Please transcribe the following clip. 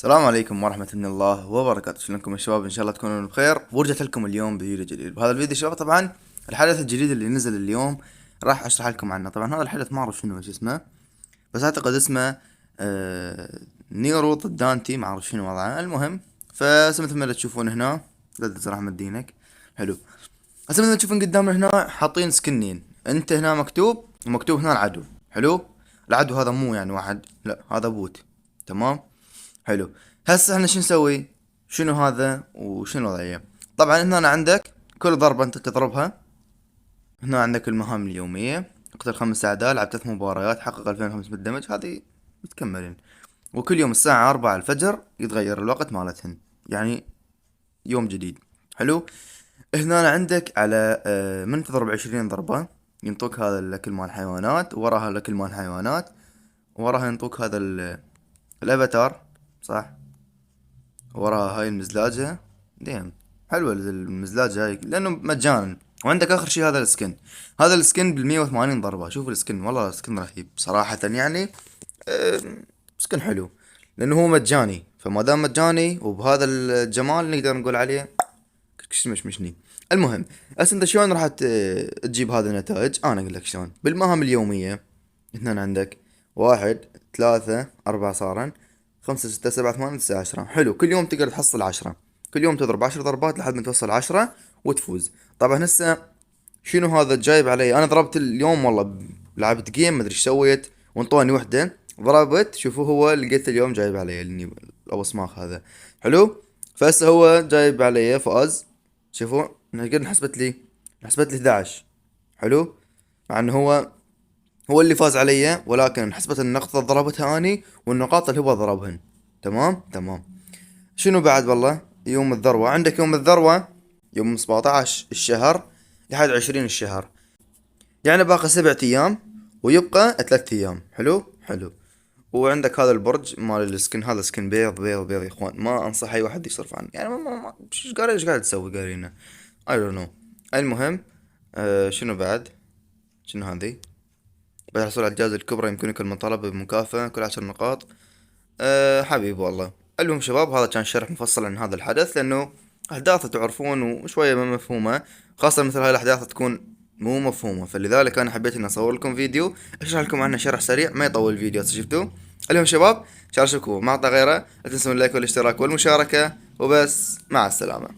السلام عليكم ورحمة الله وبركاته. شلونكم يا شباب؟ ان شاء الله تكونون بخير. ورجعت لكم اليوم بفيديو جديد. بهذا الفيديو شباب طبعا الحدث الجديد اللي نزل اليوم راح اشرح لكم عنه. طبعا هذا الحدث ما اعرف شنو اسمه، بس اعتقد اسمه نيرو ضد دانتي، ما اعرف شنو وضعه. المهم مثل ما تشوفون هنا، لا تزرع احمد دينك. حلو. مثل ما تشوفون قدامنا هنا حاطين سكنين. انت هنا مكتوب ومكتوب هنا العدو. حلو. العدو هذا مو يعني واحد، لا هذا بوت. تمام. حلو. هسه احنا شو نسوي؟ شنو هذا وشنو الوضعية؟ طبعا هنا عندك كل ضربة انت تضربها. هنا عندك المهام اليومية: اقتل 5 اعداء، لعب 3 مباريات، حقق 2500 دمج. هذه متكملين. وكل يوم الساعة 4 الفجر يتغير الوقت مالتهن، يعني يوم جديد. حلو. هنا عندك على من تضرب 20 ضربة ينطوك هذا الاكل مال الحيوانات، وراها الاكل مال الحيوانات، وراها ينطوك هذا الافاتار، صح؟ وراها هاي المزلاجة. ديم حلوة المزلاجة هاي لأنه مجانا. وعندك آخر شي هذا السكن. هذا السكن ب180 ضربة. شوف السكن، والله سكن رهيب صراحة يعني. أه سكن حلو لأنه هو مجاني، فما دام مجاني وبهذا الجمال نقدر نقول عليه مشني. المهم هسه انت شلون راح تجيب هذا النتائج؟ انا اقول لك شلون. بالمهام اليومية اثنين عندك: 1 3 4 صارن، 5 6 7 8 9 10. حلو. كل يوم تقدر تحصل 10. كل يوم تضرب 10 ضربات لحد ما توصل 10 وتفوز. طبعا هسه شنو هذا جايب علي؟ انا ضربت اليوم والله، لعبت جيم مدري ايش سويت وانطوني وحده ضربت. شوفوا هو لقيت اليوم جايب علي الابو سماخ هذا. حلو. فهسه هو جايب علي فاز. شوفوا قد حسبت لي 11. حلو. مع انه هو اللي فاز علي، ولكن حسبت النقطة ضربتها اني والنقاط اللي هو ضربهن. تمام تمام. شنو بعد؟ والله يوم الذروة عندك. يوم الذروة يوم 17 الشهر لحد 20 الشهر، يعني باقي 7 ايام ويبقى 3 ايام. حلو حلو. وعندك هذا البرج مال السكن، هذا سكن بيض بيض بيض يا اخوان، ما انصح اي واحد يصرف عنه. يعني ايش قاعد تسوي قارينا؟ اي دونت نو. المهم شنو بعد؟ شنو هذي؟ بعد الحصول على الجائزة الكبرى يمكنك المطالبة بمكافأة كل 10 نقاط. حبيب والله. المهم شباب، هذا كان شرح مفصل عن هذا الحدث، لأنه أحداثه تعرفون وشوية ما مفهومة، خاصة مثل هاي الأحداث تكون مو مفهومة، فلذلك أنا حبيت إني أصور لكم فيديو أشرح لكم عنه شرح سريع ما يطول الفيديو. شفتوا؟ المهم شباب، شاركوا ما أعطى غيره. لا تنسون اللايك والاشتراك والمشاركة، وبس مع السلامة.